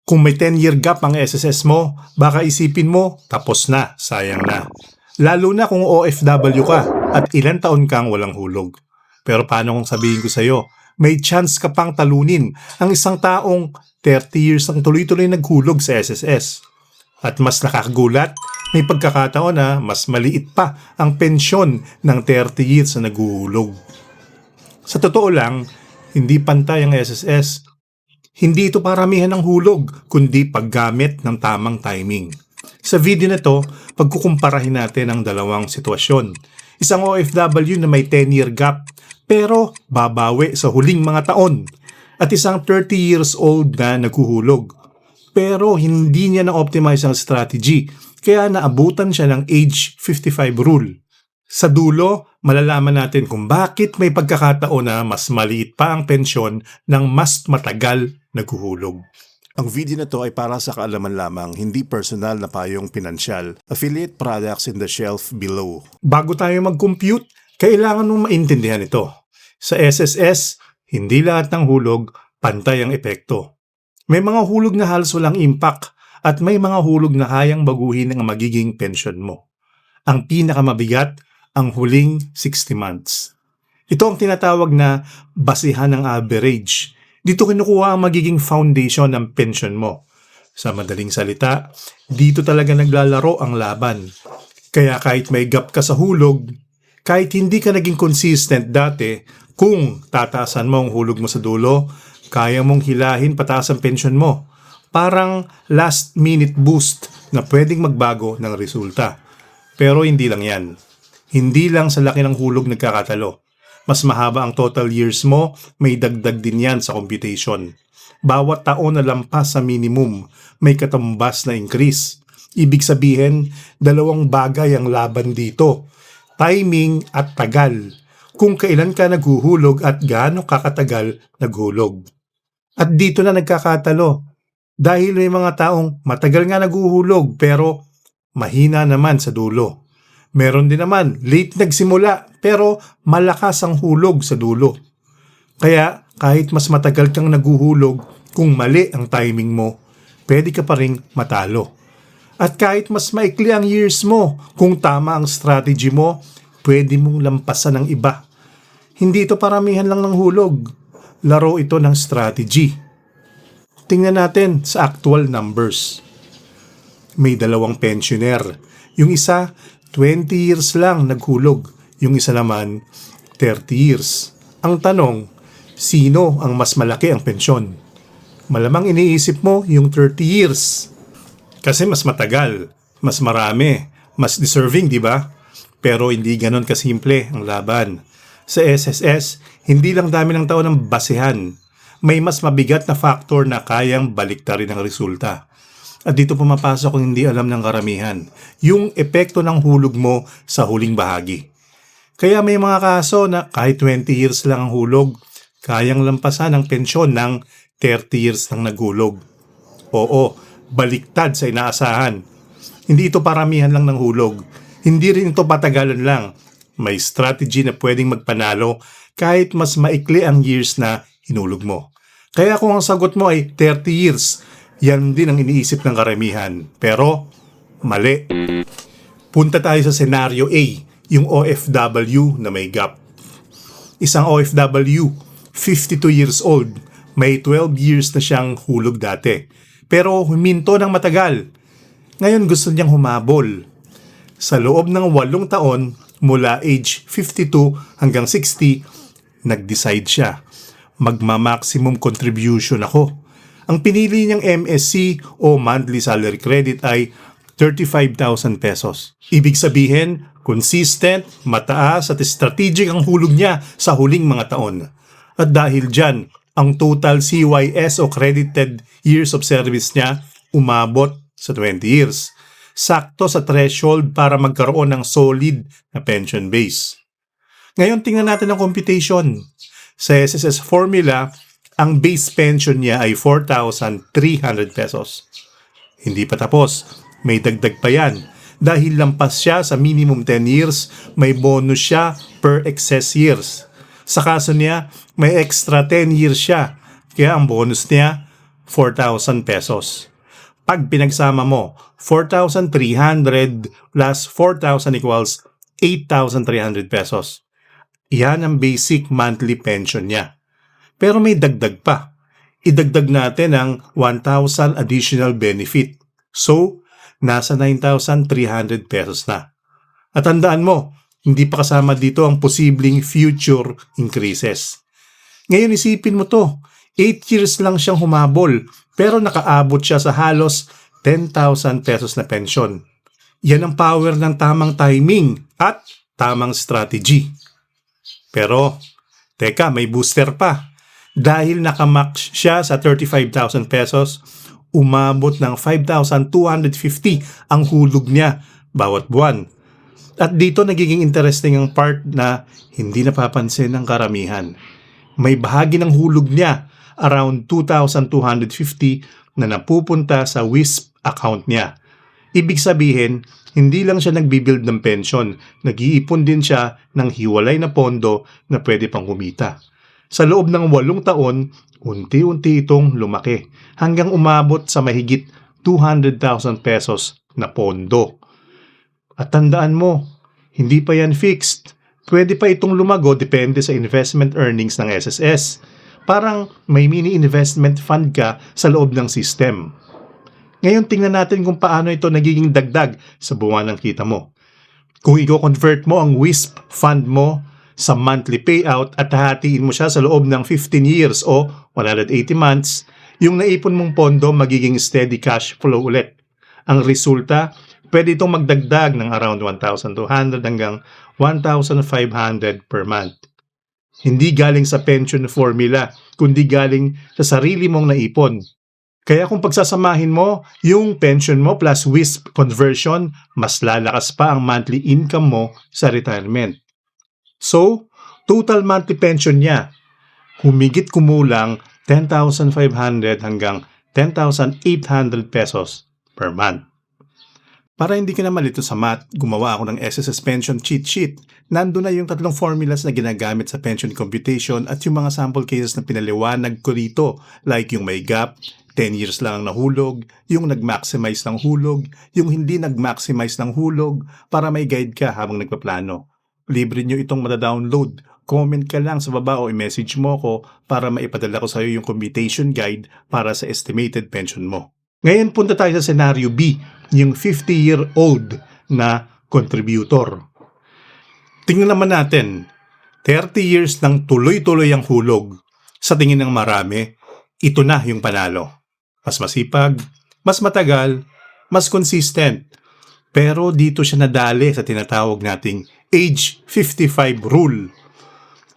Kung may 10-year gap ang SSS mo, baka isipin mo, tapos na, sayang na. Lalo na kung OFW ka at ilang taon kang walang hulog. Pero paano kung sabihin ko sa'yo, may chance ka pang talunin ang isang taong 30 years ang tuloy-tuloy naghulog sa SSS. At mas nakakagulat, may pagkakataon na mas maliit pa ang pensyon ng 30 years na naghuhulog. Sa totoo lang, hindi pantay ang SSS. Hindi ito paramihan ng hulog, kundi paggamit ng tamang timing. Sa video na to, pagkukumparahin natin ang dalawang sitwasyon. Isang OFW na may 10-year gap, pero babawi sa huling mga taon. At isang 30 years old na naghuhulog. Pero hindi niya na-optimize ang strategy, kaya naabutan siya ng age 55 rule. Sa dulo, malalaman natin kung bakit may pagkakataon na mas maliit pa ang pensyon ng mas matagal naghuhulog. Ang video na to ay para sa kaalaman lamang, hindi personal na payong pinansyal. Affiliate products in the shelf below. Bago tayo mag-compute, kailangan mong maintindihan ito. Sa SSS, hindi lahat ng hulog pantay ang epekto. May mga hulog na halos walang impact at may mga hulog na kayang baguhin ang magiging pensyon mo. Ang pinakamabigat, ang huling 60 months. Ito ang tinatawag na basihan ng average. Dito kinukuha ang magiging foundation ng pensyon mo. Sa madaling salita, dito talaga naglalaro ang laban. Kaya kahit may gap ka sa hulog, kahit hindi ka naging consistent dati, kung tataasan mo ang hulog mo sa dulo, kaya mong hilahin pataas ang pensyon mo. Parang last minute boost na pwedeng magbago ng resulta. Pero hindi lang yan. Hindi lang sa laki ng hulog nagkakatalo. Mas mahaba ang total years mo, may dagdag din yan sa computation. Bawat taon na lampas sa minimum, may katumbas na increase. Ibig sabihin, dalawang bagay ang laban dito. Timing at tagal. Kung kailan ka naghuhulog at gaano kakatagal naghulog. At dito na nagkakatalo. Dahil may mga taong matagal nga naghuhulog pero mahina naman sa dulo. Meron din naman, late nagsimula pero malakas ang hulog sa dulo. Kaya kahit mas matagal kang naghuhulog, kung mali ang timing mo, pwede ka pa ring matalo. At kahit mas maikli ang years mo, kung tama ang strategy mo, pwede mong lampasan ng iba. Hindi ito paramihan lang ng hulog. Laro ito ng strategy. Tingnan natin sa actual numbers. May dalawang pensioner. Yung isa, 20 years lang naghulog. Yung isa naman, 30 years. Ang tanong, sino ang mas malaki ang pensyon? Malamang iniisip mo yung 30 years. Kasi mas matagal, mas marami, mas deserving, di ba? Pero hindi ganon kasimple ang laban. Sa SSS, hindi lang dami ng taon ang basehan. May mas mabigat na factor na kayang baliktarin ang resulta. At dito pumapasok kung hindi alam ng karamihan, yung epekto ng hulog mo sa huling bahagi. Kaya may mga kaso na kahit 20 years lang ang hulog, kayang lampasan ang pensyon ng 30 years lang naghulog. Oo, baliktad sa inaasahan. Hindi ito paramihan lang ng hulog. Hindi rin ito patagalan lang. May strategy na pwedeng magpanalo kahit mas maikli ang years na hinulog mo. Kaya kung ang sagot mo ay 30 years, yan din ang iniisip ng karamihan. Pero, mali. Punta tayo sa senaryo A, yung OFW na may gap. Isang OFW, 52 years old, may 12 years na siyang hulog dati. Pero huminto ng matagal. Ngayon gusto niyang humabol. Sa loob ng 8 taon, mula age 52 hanggang 60, nag-decide siya. Magma-maximum contribution ako. Ang pinili niyang MSC o monthly salary credit ay 35,000 pesos. Ibig sabihin, consistent, mataas at strategic ang hulog niya sa huling mga taon. At dahil dyan, ang total CYS o credited years of service niya umabot sa 20 years. Sakto sa threshold para magkaroon ng solid na pension base. Ngayon tingnan natin ang computation. Sa SSS formula, ang base pension niya ay 4,300 pesos. Hindi pa tapos, may dagdag pa yan. Dahil lampas siya sa minimum 10 years, may bonus siya per excess years. Sa kaso niya, may extra 10 years siya. Kaya ang bonus niya, 4,000 pesos. Pag pinagsama mo, 4,300 plus 4,000 equals 8,300 pesos. Yan ang basic monthly pension niya. Pero may dagdag pa. Idagdag natin ang 1,000 additional benefit. So, nasa 9,300 pesos na. At tandaan mo, hindi pa kasama dito ang posibleng future increases. Ngayon isipin mo to, 8 years lang siyang humabol pero nakaabot siya sa halos 10,000 pesos na pensyon. Yan ang power ng tamang timing at tamang strategy. Pero, teka, may booster pa. Dahil nakamax siya sa 35,000 pesos, umabot ng 5,250 ang hulog niya bawat buwan. At dito nagiging interesting ang part na hindi napapansin ng karamihan. May bahagi ng hulog niya, around 2,250 na napupunta sa WISP account niya. Ibig sabihin, hindi lang siya nagbibuild ng pension, nag-iipon din siya ng hiwalay na pondo na pwede pang kumita. Sa loob ng 8 taon, unti-unti itong lumaki hanggang umabot sa mahigit 200,000 pesos na pondo. At tandaan mo, hindi pa yan fixed. Pwede pa itong lumago depende sa investment earnings ng SSS. Parang may mini investment fund ka sa loob ng system. Ngayon tingnan natin kung paano ito nagiging dagdag sa buwan ng kita mo. Kung i-convert mo ang WISP fund mo sa monthly payout at hahatiin mo siya sa loob ng 15 years o 180 months, yung naipon mong pondo magiging steady cash flow ulit. Ang resulta, pwede itong magdagdag ng around 1,200 hanggang 1,500 per month. Hindi galing sa pension formula, kundi galing sa sarili mong naipon. Kaya kung pagsasamahin mo yung pension mo plus WISP conversion, mas lalakas pa ang monthly income mo sa retirement. So, total monthly pension niya, humigit kumulang 10,500 hanggang 10,800 pesos per month. Para hindi ka na malito sa math, gumawa ako ng SSS Pension Cheat Sheet. Nandun na yung 3 formulas na ginagamit sa pension computation at yung mga sample cases na pinaliwanag ko rito, like yung may gap, 10 years lang ang nahulog, yung nag-maximize ng hulog, yung hindi nag-maximize ng hulog, para may guide ka habang nagpaplano. Libre nyo itong madadownload. Comment ka lang sa baba o i-message mo ko para maipadala ko sa iyo yung computation guide para sa estimated pension mo. Ngayon punta tayo sa scenario B, yung 50-year-old na contributor. Tingnan naman natin, 30 years nang tuloy-tuloy ang hulog. Sa tingin ng marami, ito na yung panalo. Mas masipag, mas matagal, mas consistent. Pero dito siya nadali sa tinatawag nating age 55 rule.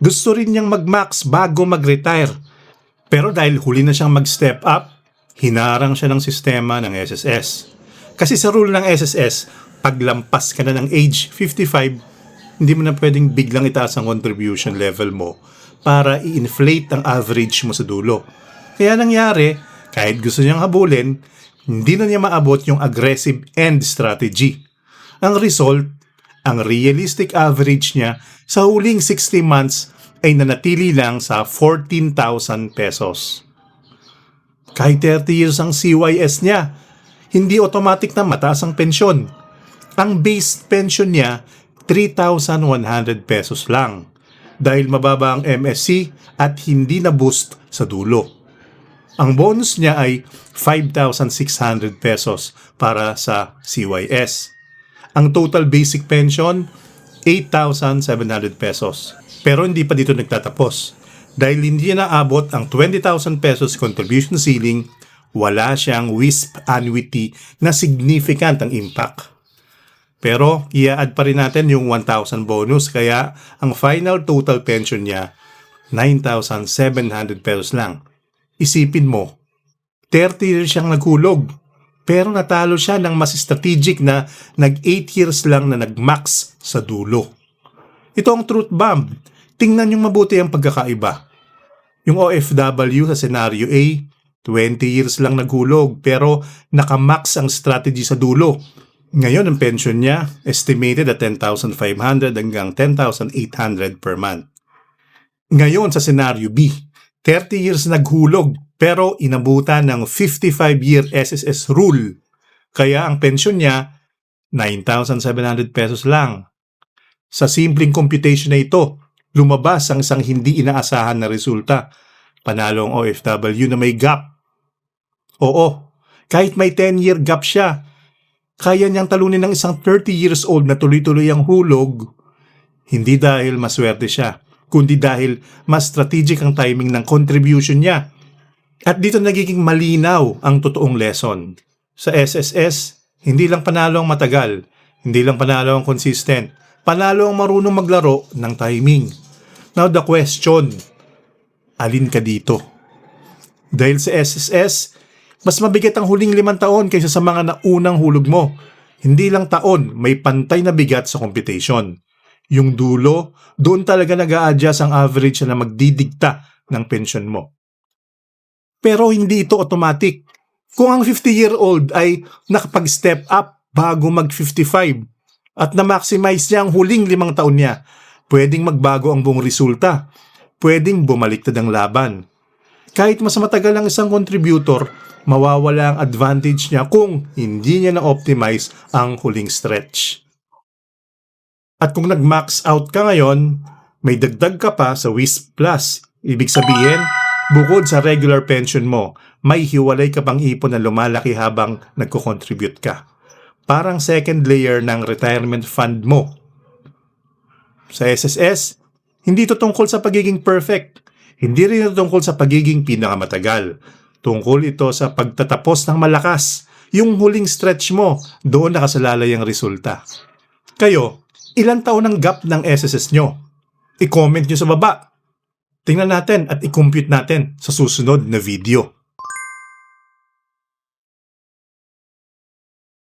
Gusto rin niyang mag-max bago mag-retire. Pero dahil huli na siyang mag-step up, hinarang siya ng sistema ng SSS. Kasi sa rule ng SSS, paglampas ka na ng age 55, hindi mo na pwedeng biglang itaas ang contribution level mo para i-inflate ang average mo sa dulo. Kaya nangyari, kahit gusto niyang habulin, hindi na niya maabot yung aggressive end strategy. Ang result, ang realistic average niya sa huling 60 months ay nanatili lang sa 14,000 pesos. Kahit 30 years ang CYS niya, hindi automatic na mataas ang pensyon. Ang base pension niya, 3,100 pesos lang dahil mababa ang MSC at hindi na boost sa dulo. Ang bonus niya ay 5,600 pesos para sa CYS. Ang total basic pension, 8,700 pesos. Pero hindi pa dito nagtatapos. Dahil hindi na naabot ang 20,000 pesos contribution ceiling, wala siyang WISP annuity na significant ang impact. Pero i-add pa rin natin yung 1,000 bonus kaya ang final total pension niya 9,700 pesos lang. Isipin mo, 30 years siyang naghulog pero natalo siya ng mas strategic na nag-8 years lang na nag-max sa dulo. Ito ang truth bomb. Tingnan yung mabuti ang pagkakaiba. Yung OFW sa scenario A, 20 years lang naghulog pero nakamax ang strategy sa dulo. Ngayon ang pension niya estimated at 10,500 hanggang 10,800 per month. Ngayon sa scenario B, 30 years naghulog Pero inabutan ng 55-year SSS rule. Kaya ang pensyon niya, 9,700 pesos lang. Sa simpleng computation na ito, lumabas ang isang hindi inaasahan na resulta. Panalo ang OFW na may gap. Oo, kahit may 10-year gap siya, kaya niyang talunin ng isang 30 years old na tuloy-tuloy ang hulog. Hindi dahil maswerte siya, kundi dahil mas strategic ang timing ng contribution niya. At dito nagiging malinaw ang totoong lesson. Sa SSS, hindi lang panalo ang matagal, hindi lang panalo ang consistent, panalo ang marunong maglaro ng timing. Now the question, alin ka dito? Dahil sa SSS, mas mabigat ang huling 5 taon kaysa sa mga naunang hulog mo. Hindi lang taon, may pantay na bigat sa computation. Yung dulo, doon talaga nag-a-adjust ang average na magdidikta ng pensyon mo. Pero hindi ito automatic. Kung ang 50-year-old ay nakapag-step up bago mag-55 at na-maximize niya ang huling 5 taon niya, pwedeng magbago ang buong resulta. Pwedeng bumaliktad ang laban. Kahit mas matagal ang isang contributor, mawawala ang advantage niya kung hindi niya na-optimize ang huling stretch. At kung nag-max out ka ngayon, may dagdag ka pa sa WISP Plus. Ibig sabihin, bukod sa regular pension mo, may hiwalay ka pang ipon na lumalaki habang nagko-contribute ka. Parang second layer ng retirement fund mo. Sa SSS, hindi ito tungkol sa pagiging perfect. Hindi rin ito tungkol sa pagiging pinakamatagal. Tungkol ito sa pagtatapos ng malakas. Yung huling stretch mo, doon nakasalalay ang resulta. Kayo, ilang taon ang gap ng SSS nyo? I-comment nyo sa baba. Tingnan natin at i-compute natin sa susunod na video.